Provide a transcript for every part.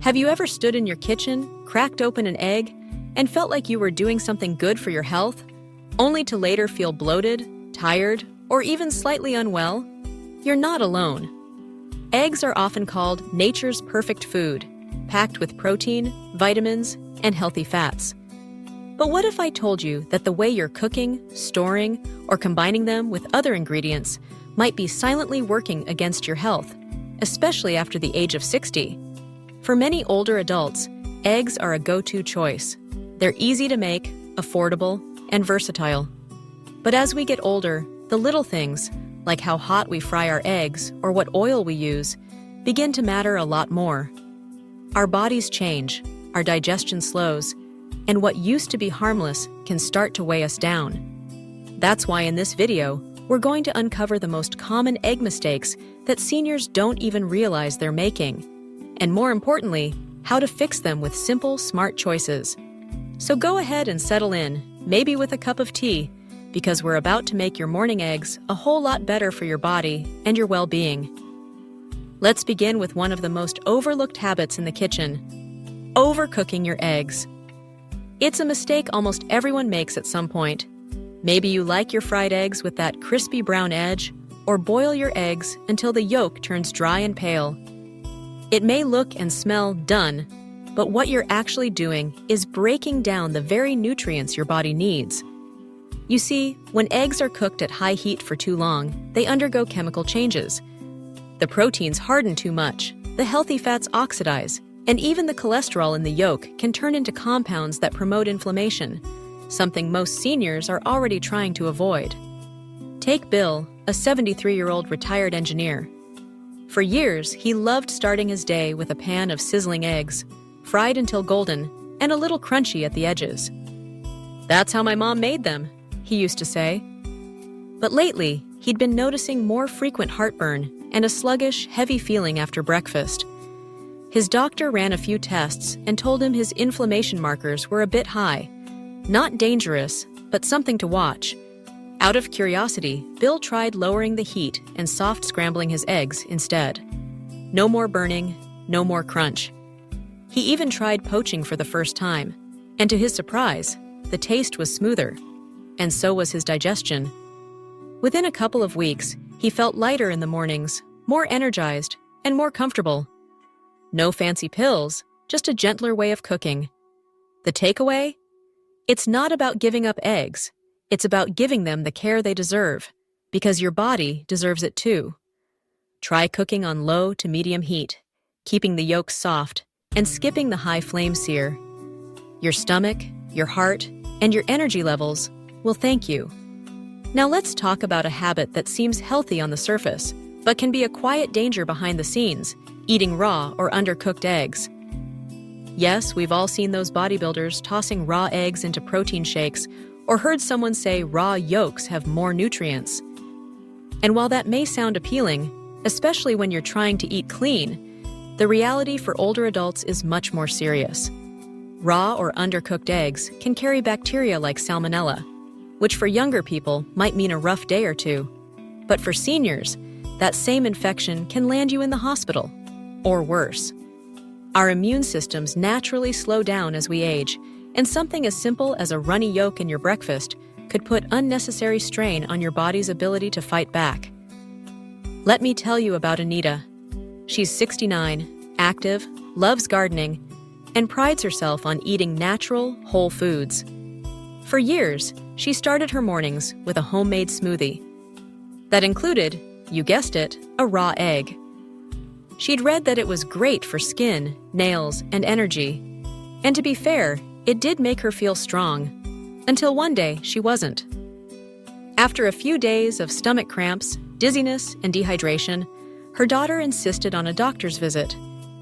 Have you ever stood in your kitchen, cracked open an egg, and felt like you were doing something good for your health, only to later feel bloated, tired, or even slightly unwell? You're not alone. Eggs are often called nature's perfect food, packed with protein, vitamins, and healthy fats. But what if I told you that the way you're cooking, storing, or combining them with other ingredients might be silently working against your health, especially after the age of 60? For many older adults, eggs are a go-to choice. They're easy to make, affordable, and versatile. But as we get older, the little things, like how hot we fry our eggs or what oil we use, begin to matter a lot more. Our bodies change, our digestion slows, and what used to be harmless can start to weigh us down. That's why in this video, we're going to uncover the most common egg mistakes that seniors don't even realize they're making, and more importantly, how to fix them with simple, smart choices. So go ahead and settle in, maybe with a cup of tea, because we're about to make your morning eggs a whole lot better for your body and your well-being. Let's begin with one of the most overlooked habits in the kitchen: overcooking your eggs. It's a mistake almost everyone makes at some point. Maybe you like your fried eggs with that crispy brown edge, or boil your eggs until the yolk turns dry and pale. It may look and smell done, but what you're actually doing is breaking down the very nutrients your body needs. You see, when eggs are cooked at high heat for too long, they undergo chemical changes. The proteins harden too much, the healthy fats oxidize, and even the cholesterol in the yolk can turn into compounds that promote inflammation, something most seniors are already trying to avoid. Take Bill, a 73-year-old retired engineer. For years, he loved starting his day with a pan of sizzling eggs, fried until golden and a little crunchy at the edges. "That's how my mom made them," he used to say. But lately, he'd been noticing more frequent heartburn and a sluggish, heavy feeling after breakfast. His doctor ran a few tests and told him his inflammation markers were a bit high. Not dangerous, but something to watch. Out of curiosity, Bill tried lowering the heat and soft scrambling his eggs instead. No more burning, no more crunch. He even tried poaching for the first time, and to his surprise, the taste was smoother, and so was his digestion. Within a couple of weeks, he felt lighter in the mornings, more energized, and more comfortable. No fancy pills, just a gentler way of cooking. The takeaway? It's not about giving up eggs. It's about giving them the care they deserve, because your body deserves it too. Try cooking on low to medium heat, keeping the yolks soft, and skipping the high flame sear. Your stomach, your heart, and your energy levels will thank you. Now let's talk about a habit that seems healthy on the surface, but can be a quiet danger behind the scenes: eating raw or undercooked eggs. Yes, we've all seen those bodybuilders tossing raw eggs into protein shakes, or heard someone say raw yolks have more nutrients. And while that may sound appealing, especially when you're trying to eat clean, the reality for older adults is much more serious. Raw or undercooked eggs can carry bacteria like salmonella, which for younger people might mean a rough day or two. But for seniors, that same infection can land you in the hospital, or worse. Our immune systems naturally slow down as we age, and something as simple as a runny yolk in your breakfast could put unnecessary strain on your body's ability to fight back. Let me tell you about Anita. She's 69, active, loves gardening, and prides herself on eating natural, whole foods. For years, she started her mornings with a homemade smoothie. That included, you guessed it, a raw egg. She'd read that it was great for skin, nails, and energy. And to be fair, it did make her feel strong. Until one day, she wasn't. After a few days of stomach cramps, dizziness, and dehydration, her daughter insisted on a doctor's visit.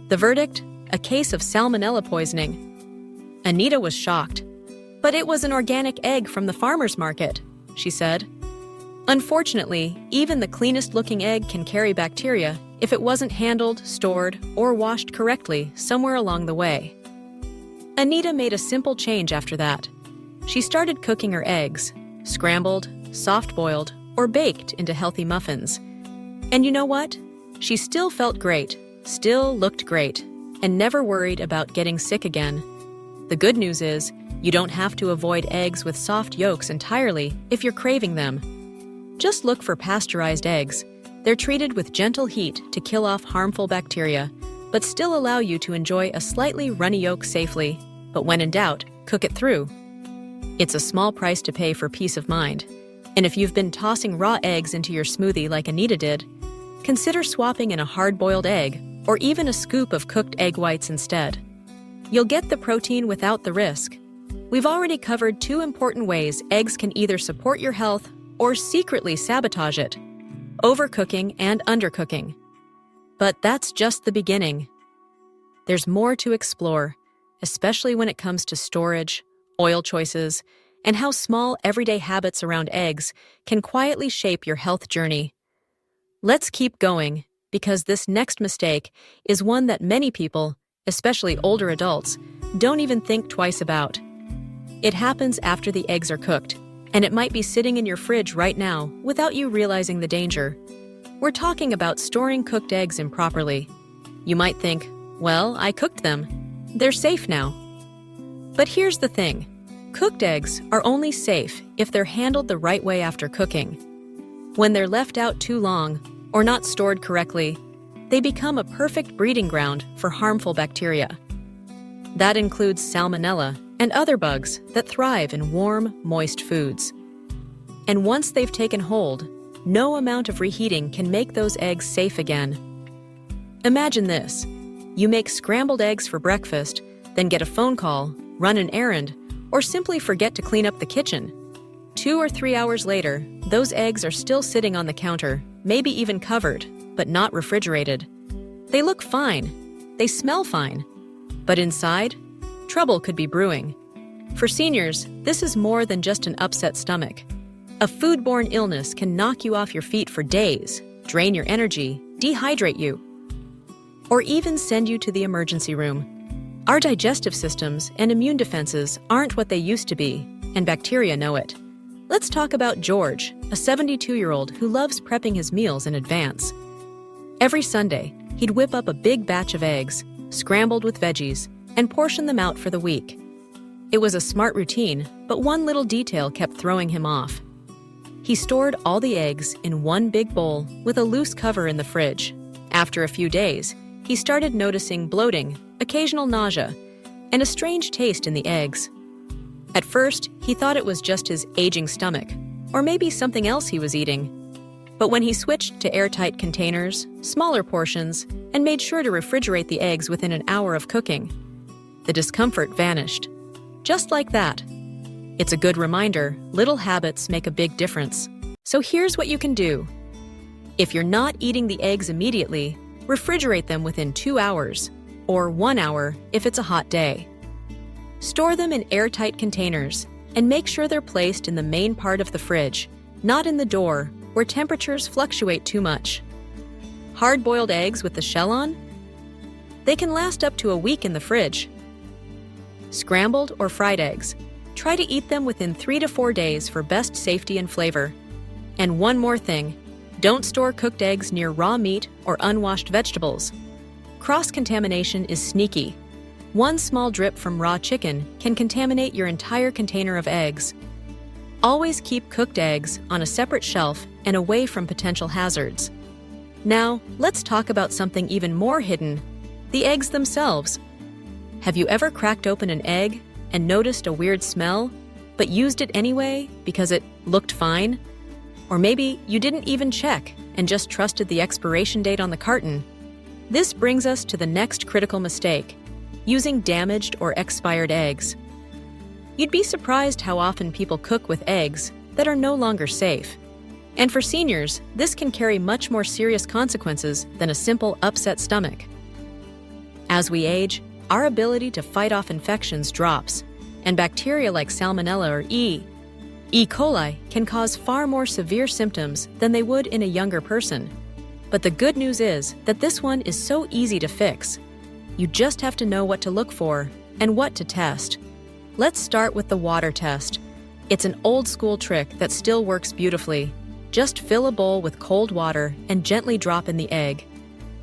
The verdict? A case of salmonella poisoning. Anita was shocked. "But it was an organic egg from the farmer's market," she said. Unfortunately, even the cleanest-looking egg can carry bacteria if it wasn't handled, stored, or washed correctly somewhere along the way. Anita made a simple change after that. She started cooking her eggs, scrambled, soft-boiled, or baked into healthy muffins. And you know what? She still felt great, still looked great, and never worried about getting sick again. The good news is, you don't have to avoid eggs with soft yolks entirely if you're craving them. Just look for pasteurized eggs. They're treated with gentle heat to kill off harmful bacteria, but still allow you to enjoy a slightly runny yolk safely. But when in doubt, cook it through. It's a small price to pay for peace of mind. And if you've been tossing raw eggs into your smoothie like Anita did, consider swapping in a hard-boiled egg or even a scoop of cooked egg whites instead. You'll get the protein without the risk. We've already covered 2 important ways eggs can either support your health or secretly sabotage it: overcooking and undercooking. But that's just the beginning. There's more to explore, especially when it comes to storage, oil choices, and how small everyday habits around eggs can quietly shape your health journey. Let's keep going, because this next mistake is one that many people, especially older adults, don't even think twice about. It happens after the eggs are cooked, and it might be sitting in your fridge right now without you realizing the danger. We're talking about storing cooked eggs improperly. You might think, well, I cooked them. They're safe now. But here's the thing. Cooked eggs are only safe if they're handled the right way after cooking. When they're left out too long or not stored correctly, they become a perfect breeding ground for harmful bacteria. That includes salmonella and other bugs that thrive in warm, moist foods. And once they've taken hold, no amount of reheating can make those eggs safe again. Imagine this. You make scrambled eggs for breakfast, then get a phone call, run an errand, or simply forget to clean up the kitchen. 2 or 3 hours later, those eggs are still sitting on the counter, maybe even covered, but not refrigerated. They look fine. They smell fine. But inside, trouble could be brewing. For seniors, this is more than just an upset stomach. A foodborne illness can knock you off your feet for days, drain your energy, dehydrate you, or even send you to the emergency room. Our digestive systems and immune defenses aren't what they used to be, and bacteria know it. Let's talk about George, a 72-year-old who loves prepping his meals in advance. Every Sunday, he'd whip up a big batch of eggs, scrambled with veggies, and portion them out for the week. It was a smart routine, but one little detail kept throwing him off. He stored all the eggs in one big bowl with a loose cover in the fridge. After a few days, he started noticing bloating, occasional nausea, and a strange taste in the eggs. At first, he thought it was just his aging stomach, or maybe something else he was eating. But when he switched to airtight containers, smaller portions, and made sure to refrigerate the eggs within an hour of cooking, the discomfort vanished. Just like that. It's a good reminder, little habits make a big difference. So here's what you can do. If you're not eating the eggs immediately, refrigerate them within 2 hours, or 1 hour if it's a hot day. Store them in airtight containers, and make sure they're placed in the main part of the fridge, not in the door, where temperatures fluctuate too much. Hard-boiled eggs with the shell on? They can last up to a week in the fridge. Scrambled or fried eggs. Try to eat them within 3 to 4 days for best safety and flavor. And one more thing. Don't store cooked eggs near raw meat or unwashed vegetables. Cross-contamination is sneaky. One small drip from raw chicken can contaminate your entire container of eggs. Always keep cooked eggs on a separate shelf and away from potential hazards. Now, let's talk about something even more hidden: the eggs themselves. Have you ever cracked open an egg and noticed a weird smell, but used it anyway because it looked fine? Or maybe you didn't even check and just trusted the expiration date on the carton. This brings us to the next critical mistake: using damaged or expired eggs. You'd be surprised how often people cook with eggs that are no longer safe. And for seniors, this can carry much more serious consequences than a simple upset stomach. As we age, our ability to fight off infections drops, and bacteria like Salmonella or E. coli can cause far more severe symptoms than they would in a younger person. But the good news is that this one is so easy to fix. You just have to know what to look for and what to test. Let's start with the water test. It's an old-school trick that still works beautifully. Just fill a bowl with cold water and gently drop in the egg.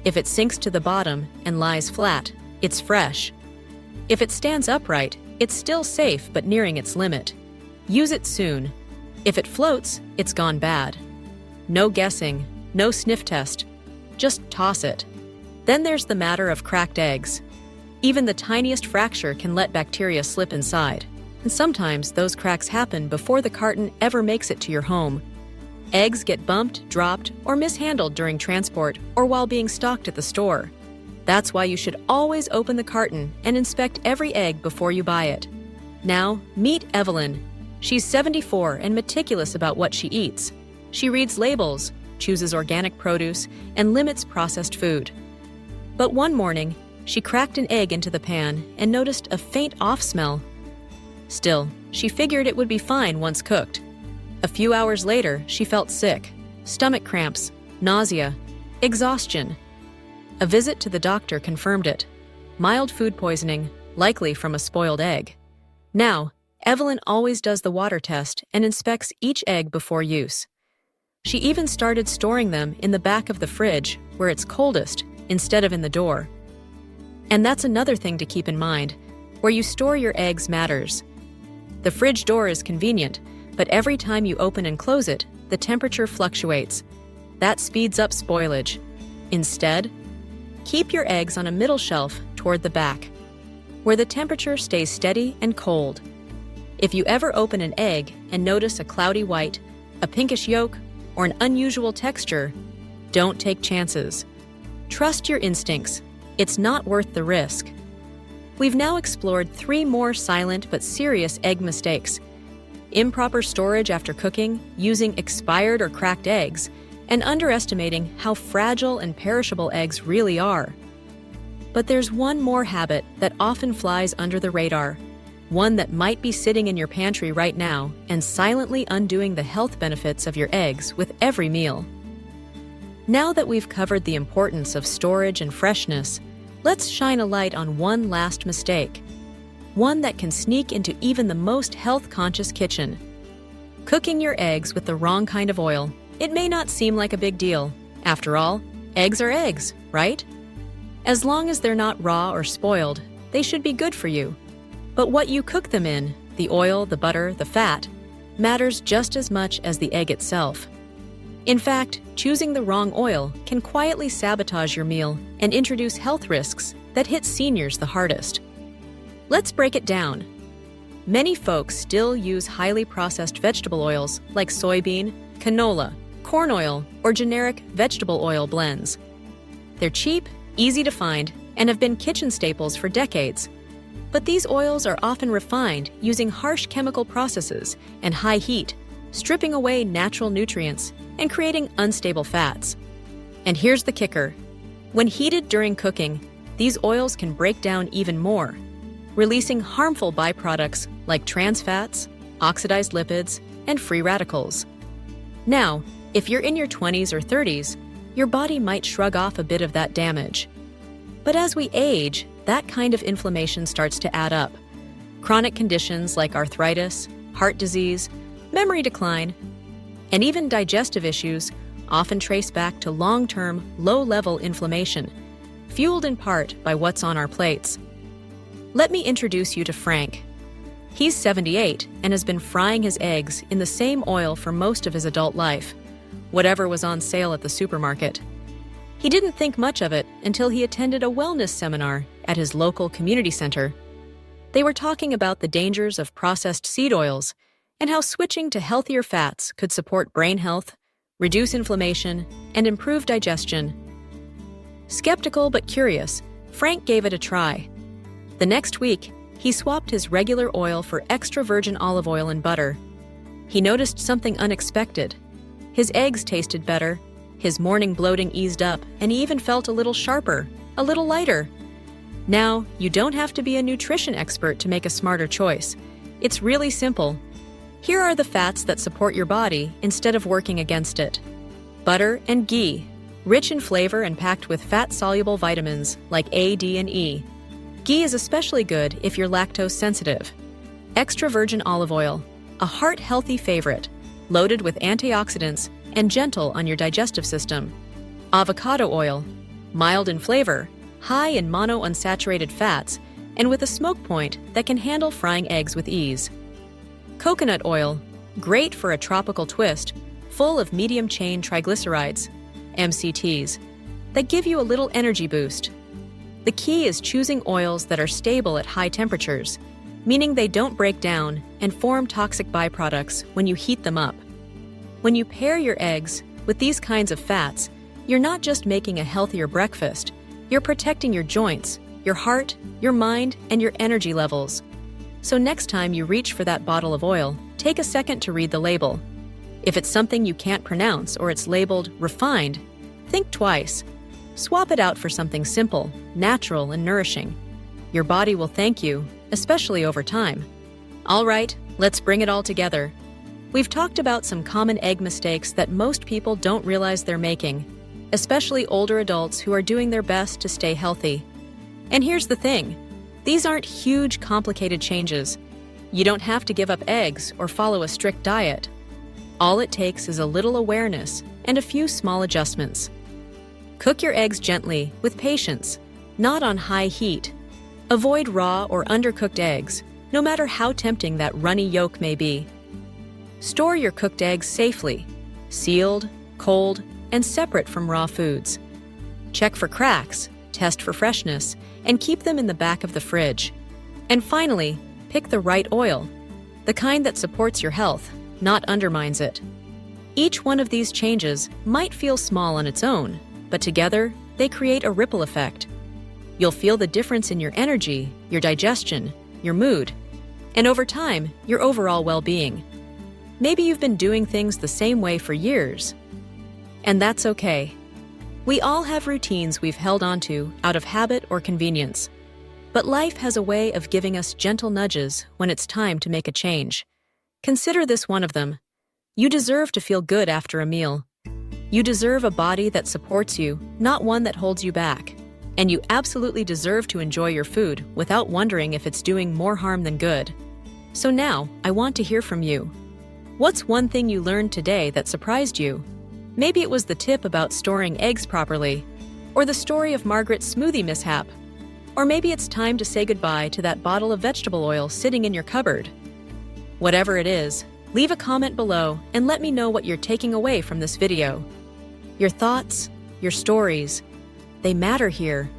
If it sinks to the bottom and lies flat, it's fresh. If it stands upright, it's still safe but nearing its limit. Use it soon. If it floats, it's gone bad. No guessing, no sniff test. Just toss it. Then there's the matter of cracked eggs. Even the tiniest fracture can let bacteria slip inside, and sometimes those cracks happen before the carton ever makes it to your home. Eggs get bumped, dropped, or mishandled during transport or while being stocked at the store. That's why you should always open the carton and inspect every egg before you buy it. Now, meet Evelyn. She's 74 and meticulous about what she eats. She reads labels, chooses organic produce, and limits processed food. But one morning, she cracked an egg into the pan and noticed a faint off smell. Still, she figured it would be fine once cooked. A few hours later, she felt sick, stomach cramps, nausea, exhaustion. A visit to the doctor confirmed it. Mild food poisoning, likely from a spoiled egg. Now, Evelyn always does the water test and inspects each egg before use. She even started storing them in the back of the fridge, where it's coldest, instead of in the door. And that's another thing to keep in mind. Where you store your eggs matters. The fridge door is convenient, but every time you open and close it, the temperature fluctuates. That speeds up spoilage. Instead, keep your eggs on a middle shelf toward the back, where the temperature stays steady and cold. If you ever open an egg and notice a cloudy white, a pinkish yolk, or an unusual texture, don't take chances. Trust your instincts. It's not worth the risk. We've now explored 3 more silent but serious egg mistakes: improper storage after cooking, using expired or cracked eggs, and underestimating how fragile and perishable eggs really are. But there's one more habit that often flies under the radar, one that might be sitting in your pantry right now and silently undoing the health benefits of your eggs with every meal. Now that we've covered the importance of storage and freshness, let's shine a light on one last mistake, one that can sneak into even the most health-conscious kitchen. Cooking your eggs with the wrong kind of oil. It may not seem like a big deal. After all, eggs are eggs, right? As long as they're not raw or spoiled, they should be good for you. But what you cook them in, the oil, the butter, the fat, matters just as much as the egg itself. In fact, choosing the wrong oil can quietly sabotage your meal and introduce health risks that hit seniors the hardest. Let's break it down. Many folks still use highly processed vegetable oils like soybean, canola, corn oil, or generic vegetable oil blends. They're cheap, easy to find, and have been kitchen staples for decades. But these oils are often refined using harsh chemical processes and high heat, stripping away natural nutrients and creating unstable fats. And here's the kicker. When heated during cooking, these oils can break down even more, releasing harmful byproducts like trans fats, oxidized lipids, and free radicals. Now, if you're in your 20s or 30s, your body might shrug off a bit of that damage. But as we age, that kind of inflammation starts to add up. Chronic conditions like arthritis, heart disease, memory decline, and even digestive issues often trace back to long-term, low-level inflammation, fueled in part by what's on our plates. Let me introduce you to Frank. He's 78 and has been frying his eggs in the same oil for most of his adult life, whatever was on sale at the supermarket. He didn't think much of it until he attended a wellness seminar at his local community center. They were talking about the dangers of processed seed oils and how switching to healthier fats could support brain health, reduce inflammation, and improve digestion. Skeptical but curious, Frank gave it a try. The next week, he swapped his regular oil for extra virgin olive oil and butter. He noticed something unexpected. His eggs tasted better, his morning bloating eased up, and he even felt a little sharper, a little lighter. Now, you don't have to be a nutrition expert to make a smarter choice. It's really simple. Here are the fats that support your body instead of working against it. Butter and ghee, rich in flavor and packed with fat-soluble vitamins like A, D, and E. Ghee is especially good if you're lactose sensitive. Extra virgin olive oil, a heart-healthy favorite, loaded with antioxidants and gentle on your digestive system. Avocado oil, mild in flavor, high in monounsaturated fats, and with a smoke point that can handle frying eggs with ease. Coconut oil, great for a tropical twist, full of medium-chain triglycerides, MCTs, that give you a little energy boost. The key is choosing oils that are stable at high temperatures, meaning they don't break down and form toxic byproducts when you heat them up. When you pair your eggs with these kinds of fats, you're not just making a healthier breakfast, you're protecting your joints, your heart, your mind, and your energy levels. So next time you reach for that bottle of oil, take a second to read the label. If it's something you can't pronounce or it's labeled refined, think twice. Swap it out for something simple, natural, and nourishing. Your body will thank you, especially over time. All right, let's bring it all together. We've talked about some common egg mistakes that most people don't realize they're making, especially older adults who are doing their best to stay healthy. And here's the thing, these aren't huge, complicated changes. You don't have to give up eggs or follow a strict diet. All it takes is a little awareness and a few small adjustments. Cook your eggs gently, with patience, not on high heat. Avoid raw or undercooked eggs, no matter how tempting that runny yolk may be. Store your cooked eggs safely, sealed, cold, and separate from raw foods. Check for cracks, test for freshness, and keep them in the back of the fridge. And finally, pick the right oil, the kind that supports your health, not undermines it. Each one of these changes might feel small on its own, but together, they create a ripple effect. You'll feel the difference in your energy, your digestion, your mood, and over time, your overall well-being. Maybe you've been doing things the same way for years. And that's okay. We all have routines we've held onto out of habit or convenience. But life has a way of giving us gentle nudges when it's time to make a change. Consider this one of them. You deserve to feel good after a meal. You deserve a body that supports you, not one that holds you back. And you absolutely deserve to enjoy your food without wondering if it's doing more harm than good. So now, I want to hear from you. What's one thing you learned today that surprised you? Maybe it was the tip about storing eggs properly, or the story of Margaret's smoothie mishap. Or maybe it's time to say goodbye to that bottle of vegetable oil sitting in your cupboard. Whatever it is, leave a comment below and let me know what you're taking away from this video. Your thoughts, your stories, they matter here.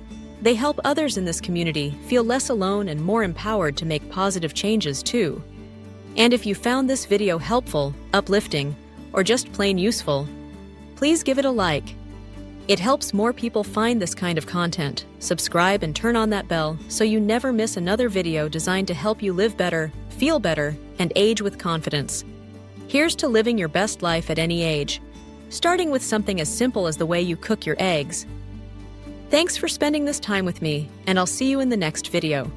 They help others in this community feel less alone and more empowered to make positive changes too. And if you found this video helpful, uplifting, or just plain useful, please give it a like. It helps more people find this kind of content. Subscribe and turn on that bell so you never miss another video designed to help you live better, feel better, and age with confidence. Here's to living your best life at any age, starting with something as simple as the way you cook your eggs. Thanks for spending this time with me, and I'll see you in the next video.